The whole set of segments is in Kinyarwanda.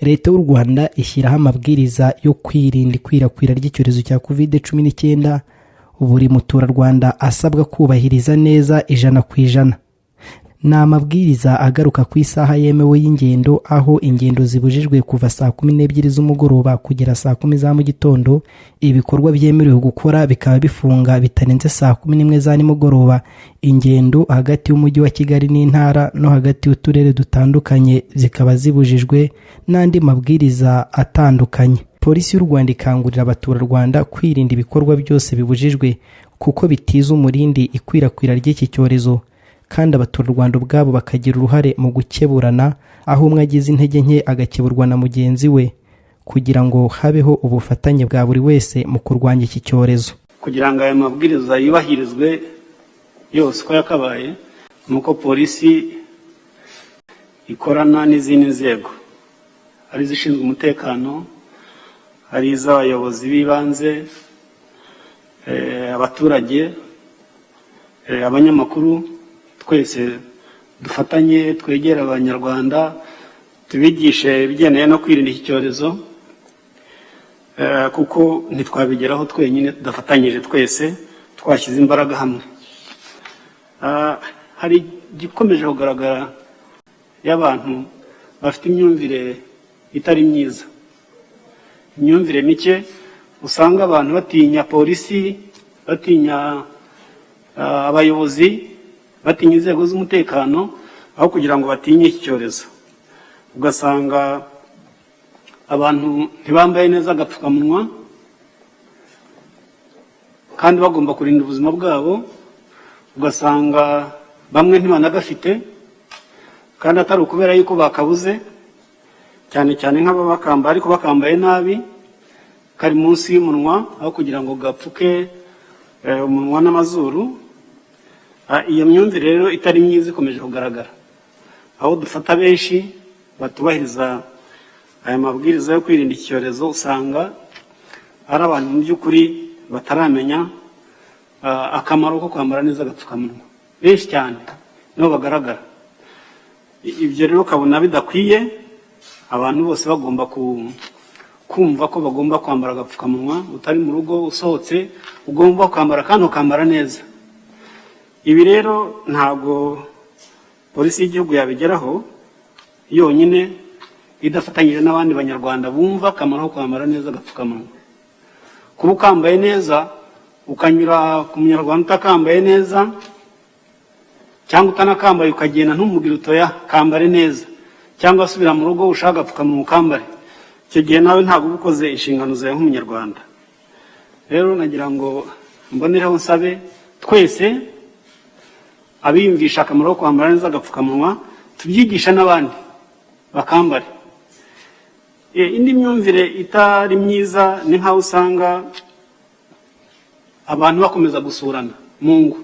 Leta y'u Rwanda ishyiraho amabwiriza yo kwirinda ikwirakwira ry'icyorezo cya COVID-19 buri muturarwanda asabwa kubahiriza neza 100%. Ni amabwiriza agaruka ku isaha yemewe y'ingendo, aho ingendo zibujijwe kuva saa 12 z'umugoroba kugera saa 10 za mu gitondo. Ibikorwa byemerewe gukora bikaba bifunga bitarenze saa 11 za nimugoroba. Ingendo hagati y'umujyi wa Kigali n'intara no hagati y'uturere dutandukanye zikaba zibujijwe, n'andi mabwiriza atandukanye. Polisi y'u Rwanda ikangurira abaturarwanda kwirinda ibikorwa byose bibujijwe kuko bitiza umurindi ikwirakwira ry'iki cyorezo, kandi abaturarwanda ubwabo bakagira uruhare mu gukeburana, aho umwe agize intege nke agakeburwa na mugenzi we, kugira ngo habeho ubufatanye bwa buri wese mu kurwanya iki cyorezo. Kugira ngo aya mabwiriza yubahirizwe yose uko yakabaye, nuko polisi ikorana n'izindi nzego, ari zishinzwe umutekano, ari iz'abayobozi b'ibanze, abaturage, abanyamakuru. Twese dufatanye twegera abanyarwanda, tubigishe ibigendanye no kwirinda iki cyorezo, kuko ntitwabigeraho twenyine tudafatanyije twese twashyize imbaraga hamwe. Hari gikomeje kugaragara y'abantu bafite imyumvire itari myiza, imyumvire mike. Usanga abantu batinya polisi, batinya abayobozi, batinya inzego z'umutekano, aho kugira ngo batinye iki cyorezo. Ugasanga abantu ntibambaye neza agapfukamunwa, kandi bagomba kurinda ubuzima bwabo. Ugasanga bamwe ntibanagafite, kandi atari ukubera yuko bakabuze, cyane cyane nk'ababakamba ariko bakambaye nabi, kari munsi y'umunwa aho kugira ngo gapfuke umunwa n'amazuru. Iyo myumvire rero itari myiza ikomeje kugaragara, aho dufata benshi batubahiriza aya mabwiriza yo kwirinda iki cyorezo. Usanga ari abantu mu by'ukuri bataramenya akamaro ko kwambara neza agapfukamunwa, benshi cyane nibo bagaragara. Ibyo rero ukabona bidakwiye, abantu bose bagomba kumva ko bagomba kwambara agapfukamunwa. Utari mu rugo, usohotse ugomba kwambara kandi ukambara neza. Ibi rero ntabwo polisi y'igihugu yabigeraho yonyine idafatanyije n'abandi banyarwanda bumva akamaro ko kwambara neza agapfukamunwa. Kuba ukambaye neza ukanyura ku munyarwanda utakambaye neza, cyangwa utanakambaye ukagenda ntumubwire utoya kambare neza, cyangwa subira mu rugo ushaka agapfukamunwa ukambare, icyo gihe nawe ntabwo uba ukoze inshingano zawe nk'umunyarwanda. Rero nagira ngo mbonereho nsabe twese abiyumvisha akamaro ko kwambara neza agapfukamunwa, tubyigisha n'abandi bakambare. Indi myumvire itari myiza ni nkaho usanga abantu bakomeza gusurana mu ngo.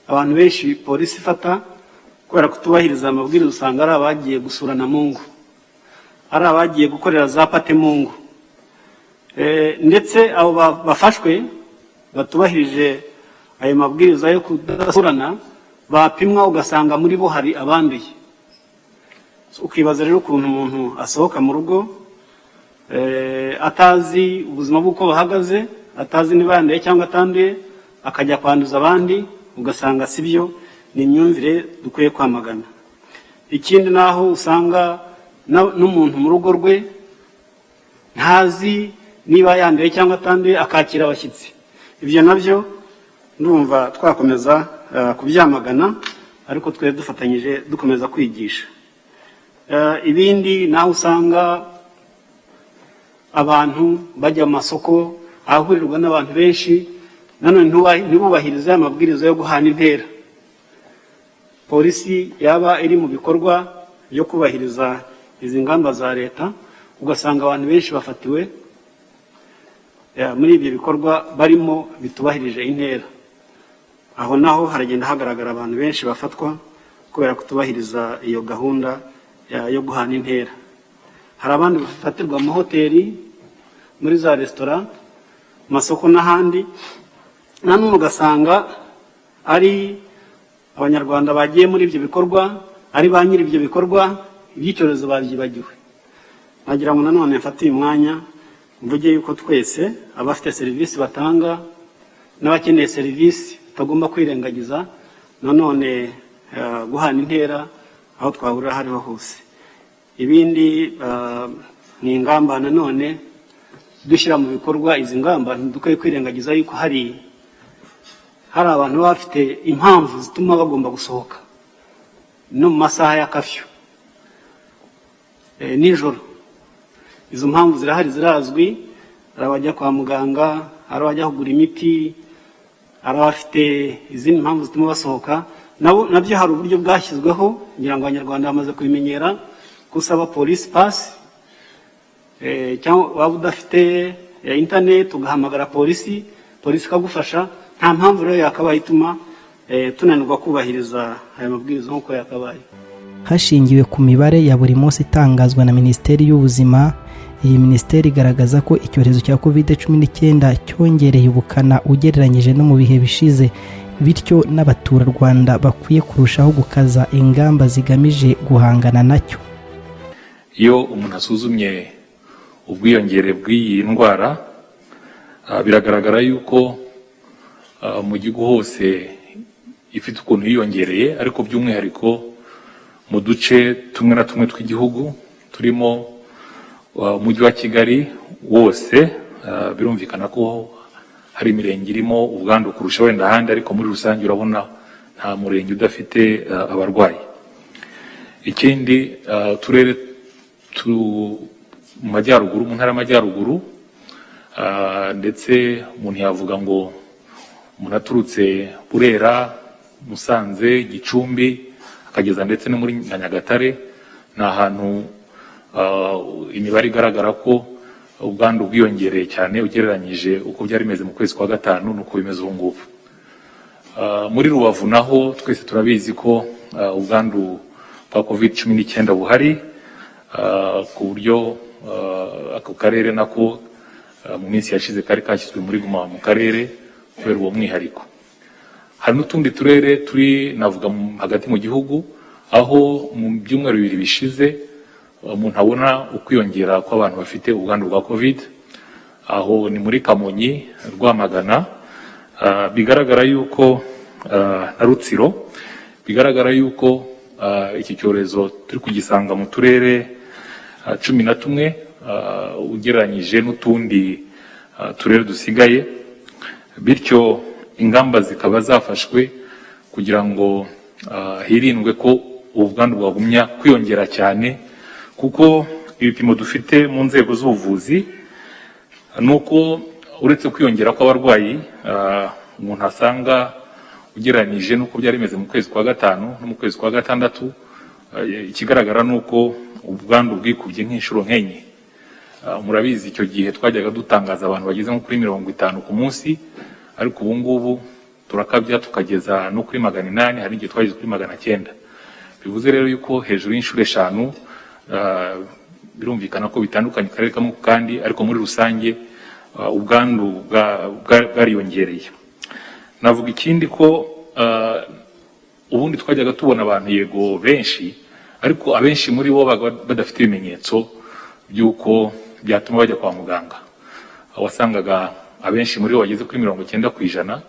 Abantu benshi polisi ifata kubera kutubahiriza amabwiriza, usanga ari abagiye gusurana mu ngo, ari abagiye gukorera za pate mu ngo, ndetse abo bafashwe batubahirije ayo mabwiriza yo kudasurana bapimwa ugasanga muri bo hari abanduye. Ukibaza rero ukuntu umuntu asohoka mu rugo atazi ubuzima bw'uko bahagaze, atazi niba yanduye cyangwa atanduye, akajya kwanduza abandi, ugasanga sibyo. Ni imyumvire dukwiye kwamagana. Ikindi naho usanga n'umuntu mu rugo rwe ntazi niba yanduye cyangwa atanduye, akakira abashyitsi. Ibyo nabyo ndumva twakomeza kubyamagana, ariko twe dufatanyije dukomeza kwigisha. Ibindi naho usanga abantu bajya mu masoko ahahurirwa n'abantu benshi, nanone ntibubahirize amabwiriza yo guhana intera. Polisi yaba iri mu bikorwa byo kubahiriza izi ngamba za leta, ugasanga abantu benshi bafatiwe muri ibyo bikorwa barimo bitubahirije intera. Aho naho haragenda hagaragara abantu benshi bafatwa kubera kutubahiriza iyo gahunda yo guhana intera. Hari abandi bafatirwa mu hoteli, muri za resitora, masoko n'ahandi, nanone ugasanga ari abanyarwanda bagiye muri ibyo bikorwa, ari ba nyiri ibyo bikorwa, iby'icyorezo babyibagiwe. nagira ngo nanone mfate uyu mwanya mvuge yuko twese abafite serivisi batanga n'abakeneye serivisi tutagomba kwirengagiza nanone guhana intera aho twahurira hariho hose. Ibindi ni ingamba nanone dushyira mu bikorwa. Izi ngamba ntidukwiye kwirengagiza yuko hari abantu bafite impamvu zituma bagomba gusohoka no mu masaha ya kafyu nijoro. Izo mpamvu zirahari, zirazwi. Hari abajya kwa muganga, hari abajya kugura imiti, hari abafite izindi mpamvu zituma basohoka. Nabyo hari uburyo bwashyizweho, ngira ngo abanyarwanda bamaze kubimenyera, gusaba polisi pasi, cyangwa waba udafite internet ugahamagara polisi ikagufasha. Nta mpamvu rero yakabaye ituma tunanirwa kubahiriza aya mabwiriza nk'uko yakabaye. Hashingiwe ku mibare ya buri munsi itangazwa na Minisiteri y'Ubuzima, iyi minisiteri igaragaza ko icyorezo cya COVID-19 cyongereye ubukana ugereranyije no mu bihe bishize, bityo n'abaturarwanda bakwiye kurushaho gukaza ingamba zigamije guhangana nacyo. Iyo umuntu asuzumye ubwiyongere bw'iyi ndwara, biragaragara yuko mu gihugu hose ifite ukuntu yiyongereye, ariko by'umwihariko mu duce tumwe na tumwe tw'igihugu turimo umujyi wa Kigali wose, birumvikana ko hari imirenge irimo ubwandu kurusha wenda ahandi, ariko muri rusange urabona nta murenge udafite abarwayi. Ikindi turere mu majyaruguru, mu ntara y'amajyaruguru, ndetse umuntu yavuga ngo umuntu aturutse Burera, Musanze, Gicumbi akageza ndetse no muri Nyagatare, ni ahantu imibare igaragara ko ubwandu bwiyongereye cyane ugereranyije uko byari bimeze mu kwezi kwa gatanu nuko bimeze ubu ngubu. Muri Rubavu naho twese turabizi ko ubwandu bwa COVID-19 buhari, ku buryo ako karere nako mu minsi yashize kari kashyizwe muri guma mu karere kubera uwo mwihariko. Hari n'utundi turere turi navuga hagati mu gihugu aho mu byumweru bibiri bishize umuntu abona ukwiyongera kw'abantu bafite ubwandu bwa COVID. Aho ni muri Kamonyi, Rwamagana, bigaragara yuko na Rutsiro, bigaragara yuko iki cyorezo turi kugisanga mu turere 11 ugereranyije n'utundi turere dusigaye, bityo ingamba zikaba zafashwe kugira ngo hirindwe ko ubwandu bwagumya kwiyongera cyane, kuko ibipimo dufite mu nzego z'ubuvuzi nuko uretse kwiyongera kw'abarwayi umuntu asanga ugereranije nuko byari bimeze mu kwezi kwa gatanu no mu kwezi kwa gatandatu, ikigaragara nuko ubwandu bwikubye nk'inshuro nk'enye. Murabizi icyo gihe twajyaga dutangaza abantu bageze nko kuri 50 ku munsi, ariko ubu ngubu turakabya tukageza no kuri 800, hari igihe twageze kuri 900. Bivuze rero yuko hejuru y'inshuro 5, birumvikana ko bitandukanye karere kamwe kandi, ariko muri rusange ubwandu bwariyongereye. Navuga ikindi ko ubundi twajyaga tubona abantu yego benshi, ariko abenshi muri bo badafite ibimenyetso by'uko byatuma bajya kwa muganga. Wasangaga abenshi muri bo bageze kuri 90%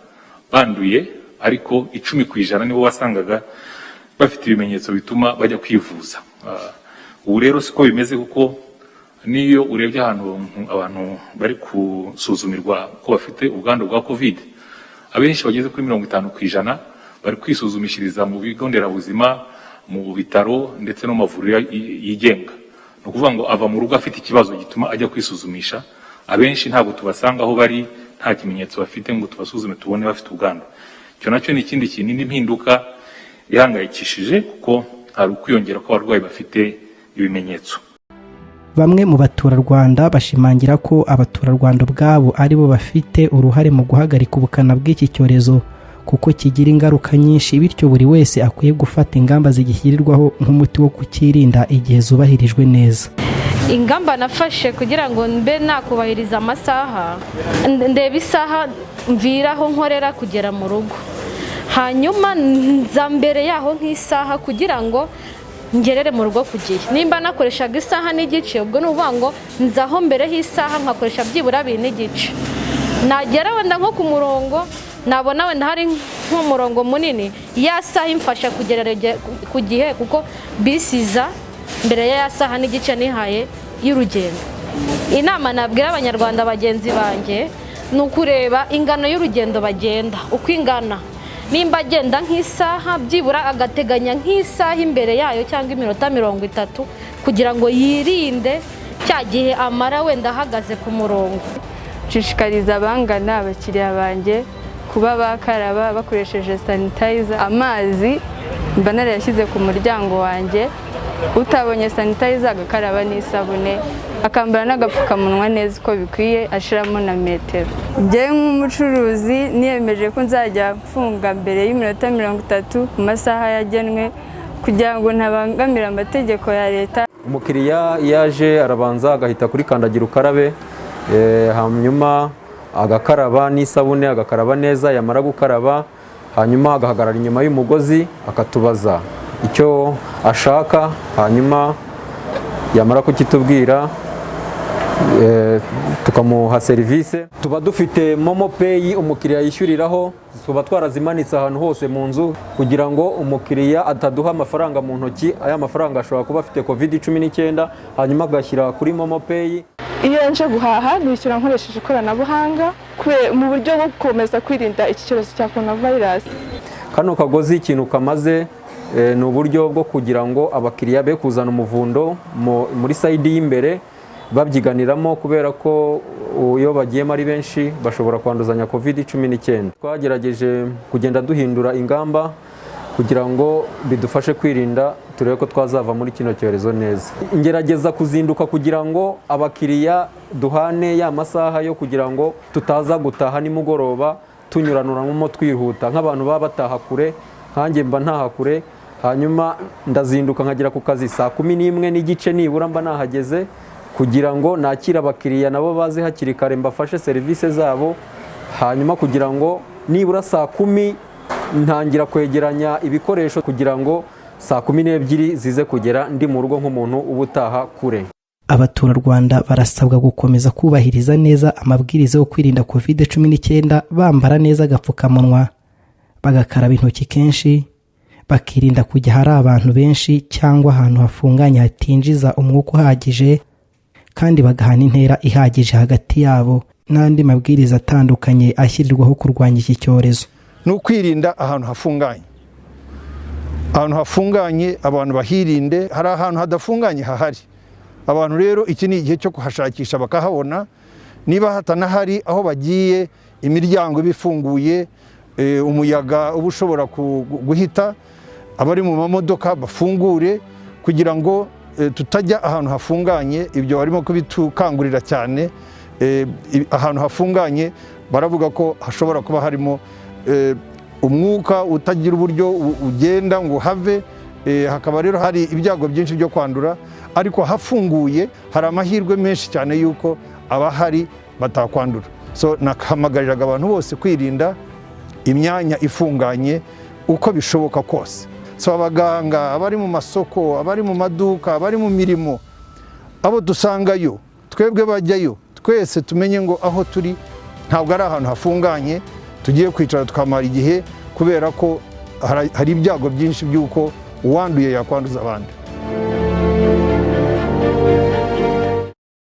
banduye, ariko 10% nibo wasangaga bafite ibimenyetso bituma bajya kwivuza. Ubu rero siko bimeze, kuko niyo urebye ahantu abantu bari kusuzumirwa ko bafite ubwandu bwa COVID, abenshi bageze kuri 50% bari kwisuzumishiriza mu bigo nderabuzima, mu bitaro ndetse no mavuriro yigenga. No kuvuga ngo ava mu rugo afite ikibazo gituma ajya kwisuzumisha. Abenshi ntabwo tubasanga aho bari nta kimenyetso bafite ngo tubasuzume tubone bafite ubwandu. Cyo nacyo ni ikindi kintu, n'impinduka ihangayikishije, kuko hari ukwiyongera kw'abarwayi bafite ibimenyetso. Bamwe mu baturarwanda bashimangira ko abaturarwanda ubwabo ari bo bafite uruhare mu guhagarika ubukana bw'iki cyorezo, kuko kigira ingaruka nyinshi, bityo buri wese akwiye gufata ingamba zigishyirirwaho nk'umuti wo kukirinda igihe zubahirijwe neza. Ingamba nafashe kugira ngo mbe nakubahiriza amasaha, ndeba isaha mviraho nkorera kugera mu rugo, hanyuma nza mbere yaho nk'isaha kugira ngo ngerere mu rugo ku gihe. Nimba nakoreshaga isaha n'igice, ubwo ni ukuvuga ngo nzaho mbere h'isaha nkakoresha byibura 2 n'igice. Nagera wenda nko ku murongo, nabona wenda hari nk'umurongo munini, ya saha imfasha kugerera ku gihe, kuko bisiza mbere ya saha n'igice nihaye y'urugendo. Inama nabwira abanyarwanda bagenzi banjye ni ukureba ingano y'urugendo bagenda uko ingana. Nimba agenda nk'isaha, byibura agateganya nk'isaha imbere yayo cyangwa iminota 30 kugira ngo yirinde cya gihe amara wenda ahagaze ku murongo. Nshishikariza abangana abakiriya banjye kuba bakaraba bakoresheje sanitizer. Amazi mba narayashyize ku muryango wanjye, utabonye sanitizer agakaraba n'isabune, akambara n'agapfukamunwa neza uko bikwiye, ashiramo na metero. Njyewe nk'umucuruzi niyemeje ko nzajya mfunga mbere y'iminota 30 ku masaha yagenwe kugira ngo ntabangamira amategeko ya leta. Umukiriya yaje arabanza agahita kuri kandagira ukarabe, hanyuma agakaraba n'isabune, agakaraba neza, yamara gukaraba hanyuma agahagarara inyuma y'umugozi akatubaza icyo ashaka, hanyuma yamara kukitubwira tukamuha serivisi. Tuba dufite momo pay umukiriya yishyuriraho, tuba twarazimanitse ahantu hose mu nzu kugira ngo umukiriya ataduha amafaranga mu ntoki. Aya mafaranga ashobora kuba afite COVID-19, hanyuma agashyira kuri momo pay. Iyo nje guhaha nishyura nkoresheje ikoranabuhanga mu buryo bwo gukomeza kwirinda iki cyorezo cya coronavirus. Kano kagozi ikintu kamaze ni uburyo bwo kugira ngo abakiriya be kuzana umuvundo muri sayidi y'imbere babyiganiramo, kubera ko iyo bagiyemo ari benshi bashobora kwanduzanya COVID-19. Twagerageje kugenda duhindura ingamba kugira ngo bidufashe kwirinda, turebe ko twazava muri kino cyorezo neza. Ngerageza kuzinduka kugira ngo abakiriya duhane ya masaha yo kugira ngo tutaza gutaha nimugoroba tunyuranuramo twihuta, nk'abantu baba bataha kure, nkanjye mba ntaha kure, hanyuma ndazinduka nkagera ku kazi saa 11 n'igice nibura mba nahageze, kugira ngo nakira abakiriya nabo baze hakiri kare mbafashe serivisi zabo, hanyuma kugira ngo nibura saa 10 ntangira kwegeranya ibikoresho kugira ngo saa 12 zize kugera ndi mu rugo nk'umuntu ubutaha kure. Abaturarwanda barasabwa gukomeza kubahiriza neza amabwiriza yo kwirinda COVID-19, bambara neza agapfukamunwa, bagakaraba intoki kenshi, bakirinda kujya hari abantu benshi cyangwa ahantu hafunganye hatinjiza umwuka uhagije, kandi bagahana intera ihagije hagati yabo, n'andi mabwiriza atandukanye ashyirirwaho kurwanya iki cyorezo. No kwirinda ahantu hafunganye. Ahantu hafunganye abantu bahirinde, hari ahantu hadafunganye hahari. Abantu rero iki ni igihe cyo kuhashakisha bakahabona, niba hatanahari aho bagiye imiryango bifunguye, umuyaga ubushobora guhita, abari mu mamodoka bafungure kugira ngo tutajya ahantu hafunganye. Ibyo barimo kubitukangurira cyane. Ahantu hafunganye baravuga ko hashobora kuba harimo umwuka utagira uburyo ugenda ngo have, hakaba rero hari ibyago byinshi byo kwandura. Ariko hafunguye hari amahirwe menshi cyane yuko abahari batakwandura. So nakahamagariraga abantu bose kwirinda imyanya ifunganye uko bishoboka kose. So abaganga, abari mu masoko, abari mu maduka, abari mu mirimo, abo dusangayo, twebwe bajyayo, twese tumenye ngo aho turi ntabwo ari ahantu hafunganye tugiye kwicara tukamara igihe, kubera ko hari ibyago byinshi by'uko uwanduye yakwanduza abandi.